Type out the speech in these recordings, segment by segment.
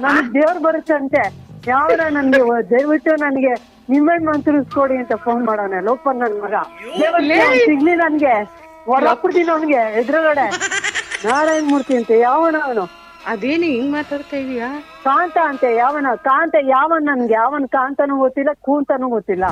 ನನಗೆ ದೇವ್ರು ಬರುತ್ತೆ ಅಂತೆ. ಯಾವ್ದ ನನ್ಗೆ ದಯವಿಟ್ಟು ನನಗೆ ನಿಮ್ಮೆಣ್ ಮಂತ್ರಿಸ್ಕೊಡಿ ಅಂತ ಫೋನ್ ಮಾಡೋಣ ಲೋಪನ್ ನನ್ ಮಗ. ಸಿಗ್ಲಿ ನನ್ಗೆ ಹೊರಬಿಡ್ತೀನಿ ಅವನ್ಗೆ ಎದುರುಗಡೆ. ನಾರಾಯಣ ಮೂರ್ತಿ ಅಂತೆ ಯಾವನ ಅವನು? ಅದೇನು ಹಿಂಗ್ ಮಾತಾಡ್ತಾ ಇದೀಯಾ? ಕಾಂತ ಅಂತೆ ಯಾವನ? ಕಾಂತ ಯಾವನ್? ನನ್ಗೆ ಯಾವನ್ ಕಾಂತನೂ ಗೊತ್ತಿಲ್ಲ, ಕೂಂತನೂ ಗೊತ್ತಿಲ್ಲ.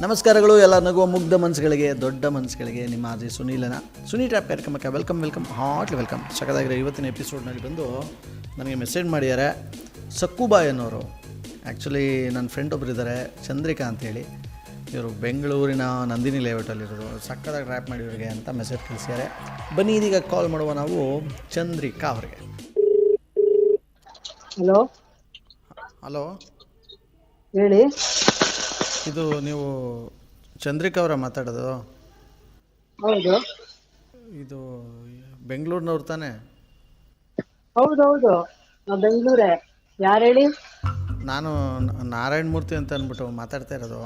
ನಮಸ್ಕಾರಗಳು ಎಲ್ಲ ನಗುವ ಮುಗ್ಧ ಮನಸ್ಸುಗಳಿಗೆ, ದೊಡ್ಡ ಮನಸ್ಸುಗಳಿಗೆ. ನಿಮ್ಮ ಆಜಿ ಸುನೀಲನ ಸುನಿ ಟ್ರ್ಯಾಪ್ ಕಾರ್ಯಕ್ರಮಕ್ಕೆ ವೆಲ್ಕಮ್ ಹಾರ್ಟ್ಲಿ ವೆಲ್ಕಮ್. ಸಕ್ಕದಾಗಿರೋ ಇವತ್ತಿನ ಎಪಿಸೋಡ್ನಲ್ಲಿ ಬಂದು ನನಗೆ ಮೆಸೇಜ್ ಮಾಡಿದ್ದಾರೆ ಸಕ್ಕುಬಾಯ್ ಅನ್ನೋರು. ಆ್ಯಕ್ಚುಲಿ ನನ್ನ ಫ್ರೆಂಡ್ ಒಬ್ಬರು ಇದ್ದಾರೆ, ಚಂದ್ರಿಕಾ ಅಂತೇಳಿ. ಇವರು ಬೆಂಗಳೂರಿನ ನಂದಿನಿ ಲೇಔಟಲ್ಲಿರೋದು. ಸಕ್ಕದಾಗಿ ಟ್ರ್ಯಾಪ್ ಮಾಡಿ ಇವರಿಗೆ ಅಂತ ಮೆಸೇಜ್ ಕಳಿಸಿದ್ದಾರೆ. ಬನ್ನಿ ಇದೀಗ ಕಾಲ್ ಮಾಡುವ ನಾವು ಚಂದ್ರಿಕಾ ಅವರಿಗೆ. ಹಲೋ ಹಲೋ, ಹೇಳಿ. ಇದು ನೀವು ಚಂದ್ರಿಕಾ ಅವರ ಮಾತಾಡೋದು? ಹೌದು. ಇದು ಬೆಂಗಳೂರಿನವ್ರು ತಾನೇ? ಹೌದೌದು, ಬೆಂಗಳೂರೇ. ಯಾರು ಹೇಳಿ? ನಾನು ನಾರಾಯಣ ಮೂರ್ತಿ ಅಂತ ಅಂದ್ಬಿಟ್ಟು ಮಾತಾಡ್ತಾ ಇರೋದು.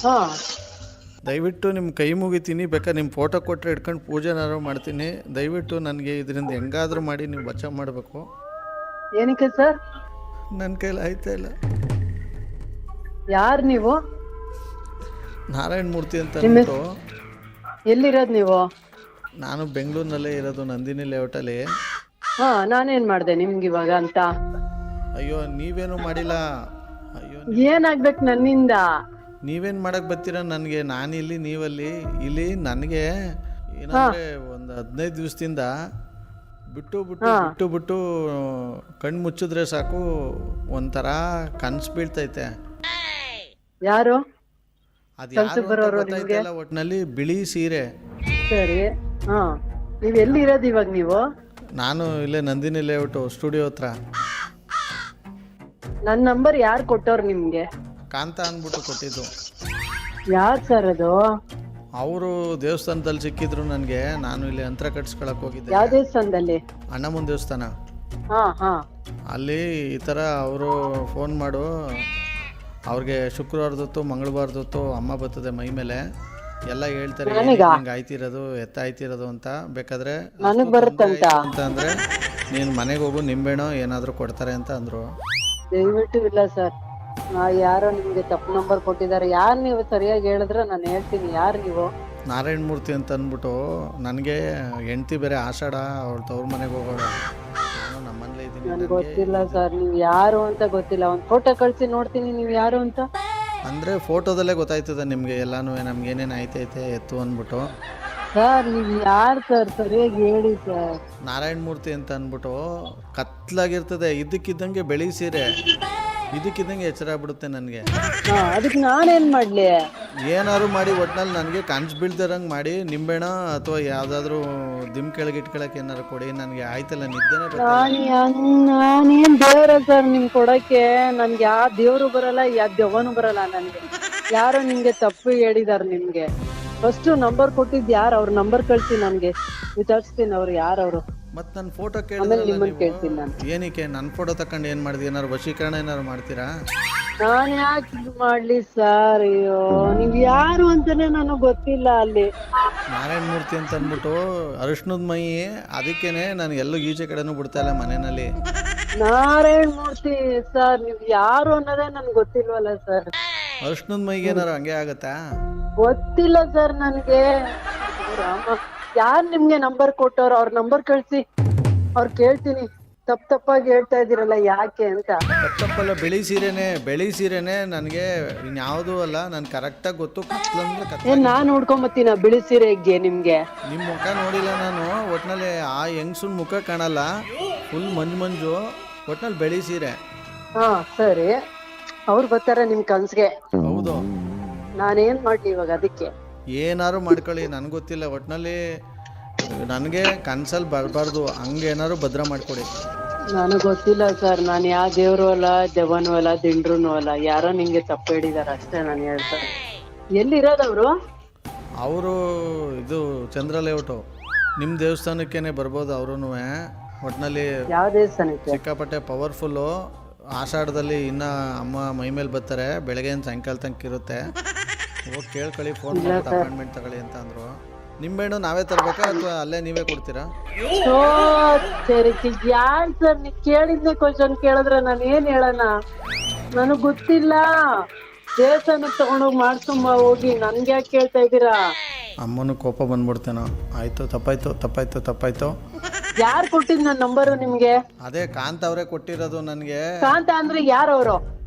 ಹಾ, ದಯವಿಟ್ಟು ನಿಮ್ಮ ಕೈ ಮುಗಿತೀನಿ, ಬೇಕಾದ್ರೆ ನಿಮ್ಮ ಫೋಟೋ ಕೊಟ್ಟರೆ ಇಟ್ಕೊಂಡು ಪೂಜೆನಾರು ಮಾಡ್ತೀನಿ. ದಯವಿಟ್ಟು ನನಗೆ ಇದರಿಂದ ಹೆಂಗಾದರೂ ಮಾಡಿ ನೀವು ಬಚಾವ್ ಮಾಡಬೇಕು. ಏನಕ್ಕೆ ಸರ್? ನನ್ನ ಕೈಲಿ ಆಯ್ತಾ ಇಲ್ಲ. ಯಾರು ನೀವು? ನಾರಾಯಣ ಮೂರ್ತಿ ಅಂತ ಅಂದ್ಬಿಟ್ಟು. ಎಲ್ಲಿರೋದು ನೀವು? ನಾನು ಬೆಂಗಳೂರಿನಲ್ಲೇ ಇರೋದು, ನಂದಿನಿ ಲೇಔಟಲ್ಲಿ. ಹಾ, ನಾನೇನ್ ಮಾಡ್ದೆ ನಿಮ್ಗೆ ಇವಾಗ ಅಂತ? ಅಯ್ಯೋ ನೀವೇನು ಮಾಡಿಲ್ಲ. ಅಯ್ಯೋ ಏನಾಗ್ಬೇಕು ನನ್ನಿಂದ? ನೀವೇನು ಮಾಡಕ್ಕೆ ಬರ್ತೀರ ನನಗೆ? ನಾನಿಲ್ಲಿ, ನೀವಲ್ಲಿ. ಇಲ್ಲಿ ನನಗೆ ಏನಂದರೆ ಒಂದು 15 ದಿವಸದಿಂದ ಬಿಟ್ಟು ಕಣ್ಣು ಮುಚ್ಚಿದ್ರೆ ಸಾಕು ಒಂಥರ ಕನ್ಸು ಬೀಳ್ತೈತೆ. ಯಾರು? ಅದು ಯಾರು ಗೊತ್ತಾಯ್ತಲ್ಲ, ಒಟ್ಟಿನಲ್ಲಿ ಬಿಳಿ ಸೀರೆ. ಸರಿ. ಹಾ, ನೀವ್ ಎಲ್ಲಿ ಇರೋದು ಇವಾಗ ನೀವು? ನಾನು ಇಲ್ಲೇ ನಂದಿನಿ ಲೇಔಟು ಸ್ಟುಡಿಯೋ ಹತ್ರ. ನನ್ ನಂಬರ್ ಯಾರು ಕೊಟ್ಟವ್ರು ನಿಮ್ಗೆ? ಕಾಂತ ಅಂದ್ಬಿಟ್ಟು ಕೊಟ್ಟಿದ್ದು. ಯಾರು ಸರ್ ಅದು? ಅವರು ದೇವಸ್ಥಾನದಲ್ಲಿ ಸಿಕ್ಕಿದ್ರು ನನಗೆ. ನಾನು ಇಲ್ಲಿ ಯಂತ್ರ ಕಟ್ಸ್ಕೊಳಕ್ ಹೋಗಿದ್ದೆ. ಯಾವ ದೇವಸ್ಥಾನದಲ್ಲಿ? ಅಣ್ಣಮ್ಮನ ದೇವಸ್ಥಾನ. ಹಾ ಹಾ. ಅಲ್ಲಿ ಈ ಥರ ಅವರು ಫೋನ್ ಮಾಡು, ಅವ್ರಿಗೆ ಶುಕ್ರವಾರದೊತ್ತು ಮಂಗಳವಾರದೊತ್ತು ಅಮ್ಮ ಬರ್ತದೆ ಮೈ ಮೇಲೆ, ಎಲ್ಲ ಹೇಳ್ತಾರೆ ಹಿಂಗೆ ಆಯ್ತಿರೋದು, ಆಯ್ತಿರೋದು ಅಂತ. ಬೇಕಾದ್ರೆ ಅಂತ ಅಂದರೆ ನೀನು ಮನೆಗೆ ಹೋಗು, ನಿಂಬೆಣ್ಣು ಏನಾದರೂ ಕೊಡ್ತಾರೆ ಅಂತ ಅಂದರು. ದಯವಿಟ್ಟು ಇಲ್ಲ ಸರ್, ಯಾರೋ ನಿಮ್ಗೆ ತಪ್ಪು ನಂಬರ್ ಕೊಟ್ಟಿದ್ದಾರೆ. ಯಾರು ನೀವು ಸರಿಯಾಗಿ ಹೇಳಿದ್ರೆ ನಾನು ಹೇಳ್ತೀನಿ. ಯಾರು ನೀವು? ನಾರಾಯಣ ಮೂರ್ತಿ ಅಂತ ಅಂದ್ಬಿಟ್ಟು. ನನಗೆ ಹೆಂಡ್ತಿ ಬೇರೆ ಆಷಾಢ, ಅವಳು ತವ್ರ ಮನೆಗೆ ಹೋಗೋಣ. ನಾನು ನಮ್ಮನೇಲೇ ಇದ್ದೀನಿ. ನನಗೆ ಗೊತ್ತಿಲ್ಲ ಸರ್, ನೀವು ಯಾರು ಅಂತ ಗೊತ್ತಿಲ್ಲ. ಒಂದು ಫೋಟೋ ಕಳಿಸಿ ನೋಡ್ತೀನಿ ನೀವು ಯಾರು ಅಂತ. ಅಂದರೆ ಫೋಟೋದಲ್ಲೇ ಗೊತ್ತಾಯ್ತದೆ ನಿಮಗೆ ಎಲ್ಲನೂ, ನಮ್ಗೆ ಏನೇನು ಆಯ್ತೈತೆ ಎತ್ತು ಅಂದ್ಬಿಟ್ಟು. ಸರ್ ನೀವು ಯಾರು ಸರ್? ಸರಿಯಾಗಿ ಹೇಳಿ ಸರ್. ನಾರಾಯಣ ಮೂರ್ತಿ ಅಂತ ಅಂದ್ಬಿಟ್ಟು. ಕತ್ಲಾಗಿರ್ತದೆ, ಇದ್ದಕ್ಕಿದ್ದಂಗೆ ಬೆಳಿ ಸೀರೆ, ಇದಕ್ಕಿದ್ದಂಗೆ ಎಚ್ಚರ ಆಗ್ಬಿಡುತ್ತೆ ನನಗೆ. ಅದಕ್ಕೆ ನಾನೇನ್ ಮಾಡ್ಲಿ? ಏನಾದ್ರು ಮಾಡಿ ಒಟ್ನಲ್ಲಿ ನನಗೆ ಕನ್ಸು ಬೀಳ್ದಿರಂಗೆ ಮಾಡಿ ನಿಂಬೆಣ ಅಥವಾ ಯಾವುದಾದ್ರೂ ದಿಮ್ ಕೆಳಗೆ ಇಟ್ಕೊಳಕ್ಕೆ ಏನಾರು ಕೊಡಿ. ನನಗೆ ಆಯ್ತಲ್ಲ, ನಿದ್ದೆನೇ ನಾನೇನ್ ದೇವ್ರ ಸರ್ ನಿಮ್ ಕೊಡಕ್ಕೆ? ನನ್ಗೆ ಯಾವ ದೇವ್ರು ಬರಲ್ಲ, ಯಾವ ದೆವ್ವನು ಬರಲ್ಲ ನನಗೆ. ಯಾರೋ ನಿಮ್ಗೆ ತಪ್ಪು ಹೇಳಿದಾರ. ನಿಮ್ಗೆ ಫಸ್ಟ್ ನಂಬರ್ ಕೊಟ್ಟಿದ್ ಯಾರು? ಅವ್ರ ನಂಬರ್ ಕಳ್ಸಿ, ನನ್ಗೆ ವಿಚಾರಿಸ್ತೀನಿ ಅವ್ರು ಯಾರವ್ರು. ಮತ್ತೆ ನನ್ನ ಫೋಟೋ ಕೇಳ್ತೀನಿ ನಾನು. ಏನಕ್ಕೆ ನನ್ನ ಫೋಟೋ ತಕೊಂಡು ಏನು ಮಾಡಿದ್ವಿ? ಏನಾರು ವಶೀಕರಣ ಏನಾರು ಮಾಡ್ತೀರಾ? ನಾನು ಯಾಕೆ ಇದು ಮಾಡ್ಲಿ ಸರ್? ಅಯ್ಯೋ, ನೀವ್ ಯಾರು ಅಂತಾನೆ ನನಗ್ ಗೊತ್ತಿಲ್ಲ. ಅಲ್ಲಿ ನಾರಾಯಣ ಮೂರ್ತಿ ಅಂತ ಅಂದ್ಬಿಟ್ಟು ಅರಿಶಿಣದ ಮೈ, ಅದಕ್ಕೇನೆ ನಾನು ಎಲ್ಲೂ ಈಚೆ ಕಡೆನೂ ಬಿಡ್ತಾ ಇಲ್ಲ ಮನೆಯಲ್ಲಿ. ನಾರಾಯಣ ಮೂರ್ತಿ ಸರ್, ನೀವ್ ಯಾರು ಅನ್ನೋದೇ ನನ್ಗೆ ಗೊತ್ತಿಲ್ವಲ್ಲ ಸರ್. ಅರಿಶಿಣದ ಮೈಗೆ ಏನಾರು ಹಂಗೆ ಆಗತ್ತಾ? ಗೊತ್ತಿಲ್ಲ ಸರ್ ನನ್ಗೆ. ಯಾರು ನಿಮ್ಗೆ ನಂಬರ್ ಕೊಟ್ಟವ್ರು? ಅವ್ರ ನಂಬರ್ ಕಳ್ಸಿ, ಅವ್ರು ಕೇಳ್ತೀನಿ. ತಪ್ಪಾಗಿ ಹೇಳ್ತಾ ಇದೀರಲ್ಲ, ಯಾಕೆ ಅಂತ? ತಪ್ಪಲ್ಲ, ಬೆಳಿ ಸೀರೆನೆ ನನಗೆ ಇನ್ಯಾವುದೂ ಅಲ್ಲ. ನಾನು ಕರೆಕ್ಟಾಗಿ ಗೊತ್ತು. ಕತ್ಲಂದ್ರೆ ನಾನು ನೋಡ್ಕೊಂಬತ್ತೀನ ಬಿಳಿ ಸೀರೆಗೆ ನಿಮ್ಗೆ? ನಿಮ್ಮ ಮುಖ ನೋಡಿಲ್ಲ ನಾನು. ಒಟ್ನಲ್ಲಿ ಆ ಹೆಂಗ್ಸುನ್ ಮುಖ ಕಾಣಲ್ಲ, ಫುಲ್ ಮಂಜು. ಒಟ್ನಲ್ಲಿ ಬೆಳಿ ಸೀರೆ. ಹಾ ಸರಿ, ಅವ್ರು ಬರ್ತಾರ ನಿಮ್ ಕನ್ಸ್ಗೆ? ಹೌದು. ನಾನೇನ್ ಮಾಡ್ಲಿ ಇವಾಗ? ಅದಕ್ಕೆ ಏನಾರು ಮಾಡ್ಕೊಳ್ಳಿ, ನನ್ಗೆ ಗೊತ್ತಿಲ್ಲ. ಒಟ್ನಲ್ಲಿ ನನಗೆ ಕನ್ಸಲ್ಲಿ ಬರಬಾರ್ದು, ಹಂಗೇನಾರು ಭದ್ರ ಮಾಡ್ಕೊಡಿ. ನನಗ್ ಗೊತ್ತಿಲ್ಲ ಸರ್, ನಾನು ಯಾವ ದೇವ್ರು ಅಲ್ಲ, ದೆವ್ವನೂ ಅಲ್ಲ, ದಿಂಡ್ರೂ ಅಲ್ಲ. ಯಾರೋ ನಿಂಗೆ ತಪ್ಪು ಹೇಳಿದಾರ ಅಷ್ಟೇ. ನಾನು ಹೇಳ್ತಾರೆ. ಎಲ್ಲಿರೋದವ್ರು? ಅವರು ಇದು ಚಂದ್ರ ಲೇಔಟು, ನಿಮ್ಮ ದೇವಸ್ಥಾನಕ್ಕೇನೆ ಬರ್ಬೋದು. ಅವ್ರೂ ಒಟ್ಟಿನಲ್ಲಿ ಯಾವ ದೇವಸ್ಥಾನಕ್ಕೆ? ಸಿಕ್ಕಾಪಟ್ಟೆ ಪವರ್ಫುಲ್ಲು. ಆಷಾಢದಲ್ಲಿ ಇನ್ನೂ ಅಮ್ಮ ಮೈ ಮೇಲೆ ಬರ್ತಾರೆ, ಬೆಳಗ್ಗೆಯಿಂದ ಸಾಯಂಕಾಲ ತನಕ ಇರುತ್ತೆ. ಹೋಗಿ ಕೇಳ್ಕೊಳ್ಳಿ, ಫೋನ್ ಮಾಡ್ಬಿಟ್ಟು ಅಪಾಯಿಂಟ್ಮೆಂಟ್ ತಗೊಳ್ಳಿ ಅಂತ ಅಂದರು. ನಿಂಬೆಹಣ್ಣು ನಾವೇ ತರಬೇಕಾ ಅಥವಾ ಅಲ್ಲೇ ನೀವೇ ಕೊಡ್ತೀರಾ? ಸರಿ, ಯಾರು ಸರ್ ನೀವು ಕೇಳಿದ್ನೆ ಕ್ವಶನ್ ಕೇಳಿದ್ರೆ ನಾನು ಏನ್ ಹೇಳೋಣ? ನನಗ್ ಗೊತ್ತಿಲ್ಲ. ದೇವಸ್ಥಾನಕ್ಕೆ ತಗೊಂಡೋಗಿ ಮಾಡ್ಕೊಂಬ ಹೋಗಿ, ನನ್ಗೆ ಯಾಕೆ ಕೇಳ್ತಾ ಇದ್ದೀರಾ? ಅಮ್ಮನೂ ಕೋಪ ಬಂದ್ಬಿಡ್ತೇನೋ. ಆಯಿತು, ತಪ್ಪಾಯ್ತು. ಯಾರು ಕೊಟ್ಟಿದ್ ನನ್ನ ನಂಬರು ನಿಮ್ಗೆ? ಅದೇ ಕಾಂತ ಅವರೇ ಕೊಟ್ಟಿರೋದು ನನಗೆ. ಕಾಂತ ಅಂದ್ರೆ ಯಾರವ್ರು?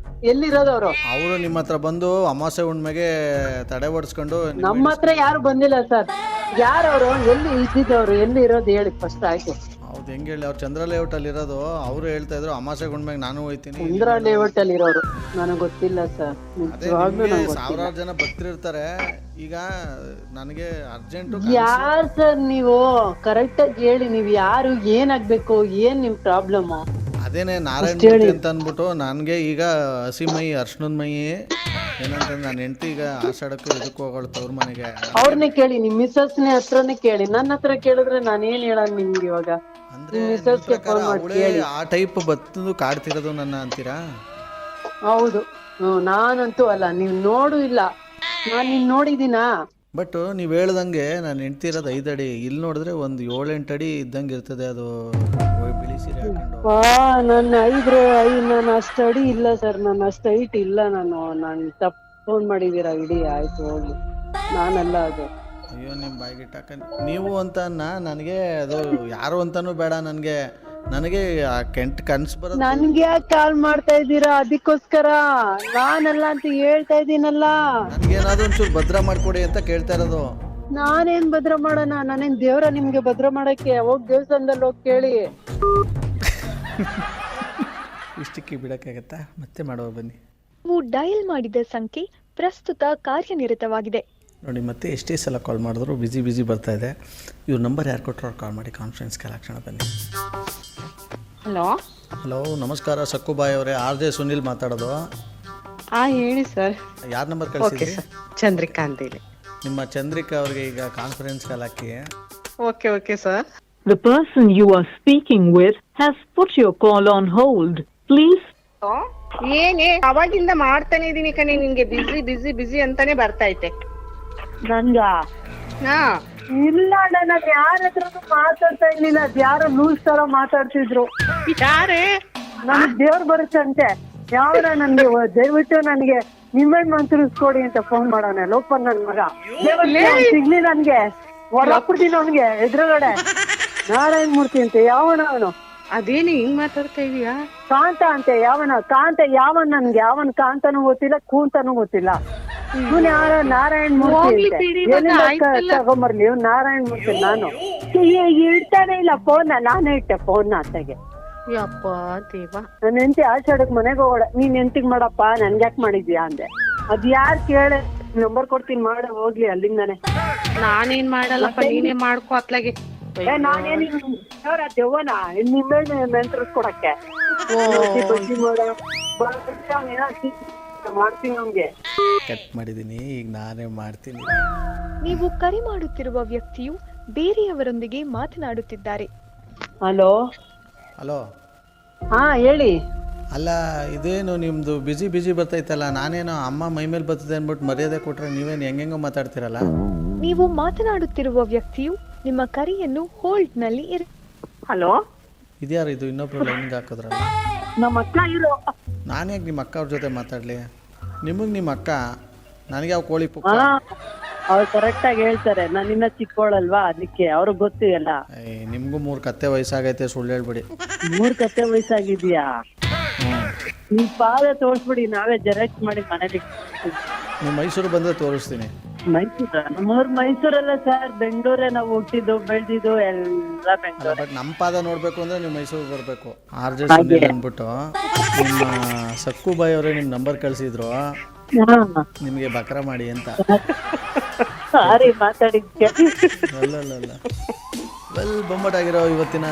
ಎಲ್ಲಿರೋದವ್ರು? ಅವರು ನಿಮ್ಮ ಹತ್ರ ಬಂದು ಅಮಾವಾಸ್ಯೆ ಹುಣ್ಣಿಮೆಗೆ ತಡೆ ಓಡಿಸ್ಕೊಂಡು. ನಮ್ಮ ಹತ್ರ ಯಾರು ಬಂದಿಲ್ಲ ಸರ್. ಯಾರವ್ರು? ಎಲ್ಲಿ ಇದ್ದಿದ್ದವ್ರು? ಎಲ್ಲಿ ಇರೋದು ಹೇಳಿ ಫಸ್ಟ್. ಆಯ್ತು, ಹೌದು, ಹೆಂಗೆ ಹೇಳಿ, ಅವ್ರು ಚಂದ್ರ ಲೇಔಟ್ ಅಲ್ಲಿ ಇರೋದು. ಅವರು ಹೇಳ್ತಾ ಇದ್ರು ಅಮಾವಾಸ್ಯೆ ಹುಣ್ಣಿಮೆಗೆ ನಾನು ಹೋಗ್ತೀನಿ. ಚಂದ್ರ ಲೇಔಟ್ ಅಲ್ಲಿ ಇರೋರು ನನಗೆ ಗೊತ್ತಿಲ್ಲ ಸರ್. ಸಾವಿರಾರು ಜನ ಭಕ್ತರಿರ್ತಾರೆ. ಈಗ ನನಗೆ ಅರ್ಜೆಂಟು. ಯಾರು ಸರ್ ನೀವು? ಕರೆಕ್ಟ್ ಆಗಿ ಹೇಳಿ, ನೀವು ಯಾರು, ಏನಾಗ್ಬೇಕು, ಏನ್ ನಿಮ್ ಪ್ರಾಬ್ಲಮ್? ಅದೇನೆ ನಾರಾಯಣ ಮೂರ್ತಿ ಅಂತ ಅಂದ್ಬಿಟ್ಟು ನನಗೆ ಈಗ ಹಸಿ ಮೈ ಅರ್ಶನದ ಮೈ ಏನಂತಂದ್ರೆ ನನ್ನ ಹೆಂಡತಿ ಈಗ ಆಷಾಢಕ್ಕೆ ಇದಕ್ಕೆ ಹೋಗೋಳು ತವ್ರ ಮನೆಗೆ. ಅವ್ರನ್ನೇ ಕೇಳಿ, ನಿಮ್ ಮಿಸ್ಸಸ್ನೇ ಹತ್ರನೇ ಕೇಳಿ. ನನ್ನ ಹತ್ರ ಕೇಳಿದ್ರೆ ನಾನು ಏನ್ ಹೇಳೋಣ ನಿಮ್ಗೆ ಇವಾಗ? ಅಂದ್ರೆ ಅವಳೇ ಆ ಟೈಪ್ ಬತ್ತದು ಕಾಡ್ತಿರೋದು ನನ್ನ ಅಂತೀರಾ? ಹೌದು, ನಾನಂತೂ ಅಲ್ಲ. ನೀವ್ ನೋಡು ಇಲ್ಲ, ನಾನ್ ನಿನ್ ನೋಡಿದೀನಾ? ಬಟ್ ನೀವು ಹೇಳ್ದಂಗೆ ನಾನು ಹೆಂಡ್ತಿ ಇರೋದು 5 ಅಡಿ, ಇಲ್ಲಿ ನೋಡಿದ್ರೆ ಒಂದು 7-8 ಅಡಿ ಇದ್ದಂಗೆ ಇರ್ತದೆ. ಅದು ಬಿಳಿ ಸೀರೆ ಹಾಕೊಂಡು. ನನ್ನ ನಾನು ಅಷ್ಟು ಅಡಿ ಇಲ್ಲ ಸರ್, ನಾನು ಅಷ್ಟು ಹೈಟ್ ಇಲ್ಲ. ನಾನು ತಪ್ಪು ಫೋನ್ ಮಾಡಿದೀರಾ ಇಡೀ. ಆಯ್ತು ಹೋಗಿ, ನಾನಲ್ಲ ಅದು. ಅಯ್ಯೋ ನಿಮ್ಮ ಬಾಯಿಗಿಟ್ಟಾಕ ನೀವು ಅಂತ ನನಗೆ ಅದು ಯಾರು ಅಂತಾನೂ ಬೇಡ. ನನಗೆ ಆ ಕನ್ಸು ಬರೋದು. ನನ್ಗೆ ಯಾಕೆ ಕಾಲ್ ಮಾಡ್ತಾ ಇದ್ದೀರಾ? ಅದಕ್ಕೋಸ್ಕರ ನಾನಲ್ಲ ಅಂತ ಹೇಳ್ತಾ ಇದ್ದೀನಲ್ಲ. ನನಗೇನಾದ್ರು ಒಂಚೂರು ಭದ್ರ ಮಾಡ್ಕೊಡಿ ಅಂತ ಕೇಳ್ತಾ ಇರೋದು. ನಾನೇನ್ ಭದ್ರ ಮಾಡೋಣ? ನಾನೇನ್ ದೇವ್ರ ನಿಮ್ಗೆ ಭದ್ರ ಮಾಡಕ್ಕೆ? ಹೋಗಿ ದೇವಸ್ಥಾನದಲ್ಲಿ ಹೋಗಿ ಕೇಳಿ. ಇಷ್ಟಕ್ಕೆ ಬಿಡಕ್ಕಾಗತ್ತಾ? ಮತ್ತೆ ಮಾಡುವ ಬನ್ನಿ. ನೀವು ಡಯಲ್ ಮಾಡಿದ ಸಂಖ್ಯೆ ಪ್ರಸ್ತುತ ಕಾರ್ಯನಿರತವಾಗಿದೆ. ನೋಡಿ, ಮತ್ತೆ ಎಷ್ಟೇ ಸಲ ಕಾಲ್ ಮಾಡಿದ್ರು ಬಿಸಿ ಬರ್ತಾ ಇದೆ. ಇವ್ರ ನಂಬರ್ ಯಾರು ಕೊಟ್ಟರು ಅವ್ರು ಕಾಲ್ ಮಾಡಿ ಕಾನ್ಫರೆನ್ಸ್ ಕಾಲ್ ಬನ್ನಿ. ಹಲೋ, ನಮಸ್ಕಾರ ಸಕ್ಕುಬಾಯಿ ಅವರೇ. RJ ಸುನಿಲ್ ಮಾತಾಡೋದು. ಹೇಳಿ ಸರ್. ಯಾರ ನಂಬರ್ ಕಳಿಸಿದ್ರಿ? ಚಂದ್ರಿಕಾ ಅಂತ ಹೇಳಿ. ನಿಮ್ಮ ಚಂದ್ರಿಕಾ ಅವ್ರಿಗೆ ಈಗ conference call hockey. Okay sir. The person you are speaking with has put your call on hold. Please. ಏನೇ ಅವಾಗಿಂದ ಮಾಡ್ತಾನೆ ಇದೀನಿ ಕಣೆ, ನಿನ್ಗೆ ಬಿಸಿ ಅಂತಾನೆ ಬರ್ತಾ ಐತೆ. ನನ್ಗ ಇಲ್ಲ, ನಾನು ಯಾರ ಹತ್ರನು ಮಾತಾಡ್ತಾ ಇರ್ಲಿಲ್ಲ. ಯಾರೋ ಲೂಸ್ ತರ ಮಾತಾಡ್ತಿದ್ರು. ಯಾರೇ? ನನಗ್ ದೇವ್ರು ಬರುತ್ತಂತೆ. ಯಾವ್ರ ನನ್ಗೆ ದಯವಿಟ್ಟು ನನಗೆ ನಿಮ್ಮೆಣ್ಣು ಮಂತ್ರಿಸ್ಕೊಡಿ ಅಂತ ಫೋನ್ ಮಾಡೋಣ. ಲೋಪನ್ ನನ್ ಮಗ ಸಿಗ್ಲಿ, ನನ್ಗೆ ಹೊರಬಿಡ್ತೀನಿ ಅವನ್ಗೆ ಎದುರುಗಡೆ. ನಾರಾಯಣ ಮೂರ್ತಿ ಅಂತೆ ಯಾವನ ಅವನು? ಅದೇನು ಹಿಂಗ್ ಮಾತಾಡ್ತಾ ಇದೀಯಾ? ಕಾಂತ ಅಂತೆ ಯಾವನ? ಕಾಂತ ಯಾವನ್? ನನ್ಗೆ ಯಾವನ್ ಕಾಂತನೂ ಗೊತ್ತಿಲ್ಲ, ಕೂಂತನೂ ಗೊತ್ತಿಲ್ಲ. ಇವನ್ ಯಾರ? ನಾರಾಯಣ ಮೂರ್ತಿ ತಗೊಂಬರ್ಲಿ. ಇವ್ ನಾರಾಯಣ ಮೂರ್ತಿ. ನಾನು ಇಡ್ತಾನೆ ಇಲ್ಲ ಫೋನ್. ನಾನೇ ಇಟ್ಟೆ ಫೋನ್ ಅತ್ತಗೆ. ಯಪ್ಪ ದೇವ. ನನ್ನ ಹೆಂಡತಿ ಆಷಾಢಕ್ ಮನೆಗೆ ಹೋಗೋಳ. ನೀನ್ ಎಂತಿಗ್ ಮಾಡಪ್ಪ, ನನ್ಗ್ಯಾಕ್ ಮಾಡಿದ್ಯಾ ಅಂದೆ. ಅದ್ ಯಾರ್ ಕೇಳ, ನಂಬರ್ ಕೊಡ್ತೀನಿ ಮಾಡ ಹೋಗ್ಲಿ ಅಲ್ಲಿಂದಾನೆ. ನಾನೇನ್ ಮಾಡಲ್ಲಪ್ಪ, ನೀನೇ ಮಾಡ್ಕೊ ಅತ್ಲಾಗೆ. ನಾನೇನ್ ದೆವ್ವನ ನಿಮ್ಮೇಲೆ ಮೆಂತ್ರಿಸ್ಕೊಡಕ್ಕೆ? ಬಜ್ಜಿ ಮಾಡ್ತೀನಿ ನಮ್ಗೆ. ಕಟ್ ಮಾಡಿದೀನಿ, ಈಗ ನಾನೇ ಮಾಡ್ತೀನಿ. ನೀವು ಕರೆ ಮಾಡುತ್ತಿರುವ ವ್ಯಕ್ತಿಯು ಬೇರೆಯವರೊಂದಿಗೆ ಮಾತನಾಡುತ್ತಿದ್ದಾರೆ. ಹಲೋ. ಹೇಳಿ. ಅಲ್ಲ, ಇದೇನು ನಿಮ್ದು ಬಿಸಿ ಬರ್ತೈತಲ್ಲ? ನಾನೇನೋ ಅಮ್ಮ ಮೈ ಮೇಲೆ ಬರ್ತದೆ ಅನ್ಬಿಟ್ಟು ಮರ್ಯಾದೆ ಕೊಟ್ರೆ ನೀವೇನು ಹೆಂಗೆಂಗೋ ಮಾತಾಡ್ತಿರಲ್ಲ? ನೀವು ಮಾತನಾಡುತ್ತಿರುವ ವ್ಯಕ್ತಿಯು ನಿಮ್ಮ ಕರೆಯನ್ನು ಹೋಲ್ಡ್ ನಲ್ಲಿ ಹಲೋ. ಇದ್ಯಾರು ಇದು? ಇನ್ನೊಬ್ರು ಲೈನ್ಗೆ ಹಾಕಿದ್ರಲ್ಲ. ನಮ್ಮ ಅಕ್ಕ ಇರೋ. ನಾನು ಯಾಕೆ ನಿಮ್ಮ ಅಕ್ಕ ಅವ್ರ ಜೊತೆ ಮಾತಾಡ್ಲಿ? ನಿಮಗೆ ನಿಮ್ಮ ಅಕ್ಕ, ನನಗೆ ಯಾವ ಕೋಳಿ ಪುಕ್ಕ? ಅವ್ರು ಕರೆಕ್ಟ್ ಆಗಿ ಹೇಳ್ತಾರೆ. ನಾನು ಇನ್ನ ಚಿಕ್ಕೋಳಲ್ವಾ, ಅದಕ್ಕೆ ಅವ್ರಿಗೆ ಗೊತ್ತಿಲ್ಲ. ನಿಮ್ಗೂ 3 ಕತ್ತೆ ವಯಸ್ಸಾಗೈತೆ, ಸುಳ್ಳು ಹೇಳ್ಬಿಡಿ. 3 ಕತ್ತೆ ವಯಸ್ಸಾಗಿದ್ಯಾ? ನಿಮ್ ಪಾದ ತೋರ್ಸ್ಬಿಡಿ, ನಾವೇ ಜೆರಾಕ್ಸ್ ಮಾಡಿ ಮನೇಲಿ. ನೀವು ಮೈಸೂರು ಬಂದ್ರೆ ತೋರಿಸ್ತೀನಿ. ಮೈಸೂರ? ನಮ್ಮೂರ್ ಮೈಸೂರಲ್ಲ ಸರ್, ಬೆಂಗಳೂರೇ. ನಾವು ಹುಟ್ಟಿದ್ದು ಬೆಳೆದಿದ್ದು ಎಲ್ಲ ಬೆಂಗಳೂರು. ಬಟ್ ನಮ್ಮ ಪಾದ ನೋಡ್ಬೇಕು ಅಂದ್ರೆ ನೀವು ಮೈಸೂರಿಗೆ ಬರಬೇಕು. RJ ಸುನಿಲ್ ಅಂದ್ಬಿಟ್ಟು ನಿಮ್ಮ ಸಕ್ಕುಬಾಯಿ ಅವರೇ ನಿಮ್ಮ ನಂಬರ್ ಕಳಿಸಿದ್ರು ನಿಮಗೆ ಬಕ್ರ ಮಾಡಿ ಅಂತ. ಸಾರಿ ಮಾತಾಡಿದ್ದೆ. ಅಲ್ಲ ಬೊಂಬಟಾಗಿರೋ ಇವತ್ತಿನ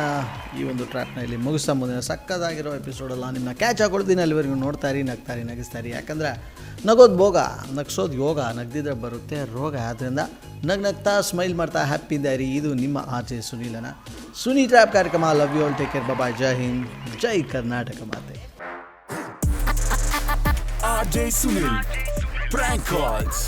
ಈ ಒಂದು ಟ್ರ್ಯಾಕ್ನ ಇಲ್ಲಿ ಮುಗಿಸ್ತಾ ಮುಂದಿನ ಸಕ್ಕದಾಗಿರೋ ಎಪಿಸೋಡಲ್ಲ ನಿಮ್ಮನ್ನ ಕ್ಯಾಚ್ ಹಾಕೊಳ್ತೀನಿ. ಅಲ್ಲಿವರೆಗೂ ನೋಡ್ತಾರಿ, ನಗ್ತಾರಿ, ನಗಿಸ್ತಾರಿ. ಯಾಕಂದರೆ ನಗೋದು ಭೋಗ, ನಗ್ಸೋದು ಯೋಗ, ನಗ್ದಿದ್ರೆ ಬರುತ್ತೆ ರೋಗ. ಆದ್ದರಿಂದ ನಗ್ತಾ ಸ್ಮೈಲ್ ಮಾಡ್ತಾ ಹ್ಯಾಪಿ ಇದ್ದಾರಿ. ಇದು ನಿಮ್ಮ RJ ಸುನೀಲನ ಸುನಿ ಟ್ರ್ಯಾಪ್ ಕಾರ್ಯಕ್ರಮ. Love you all, take care, bye, ಜೈ ಹಿಂದ್, ಜೈ ಕರ್ನಾಟಕ ಮಾತೆ. RJ Sunil. Prank calls.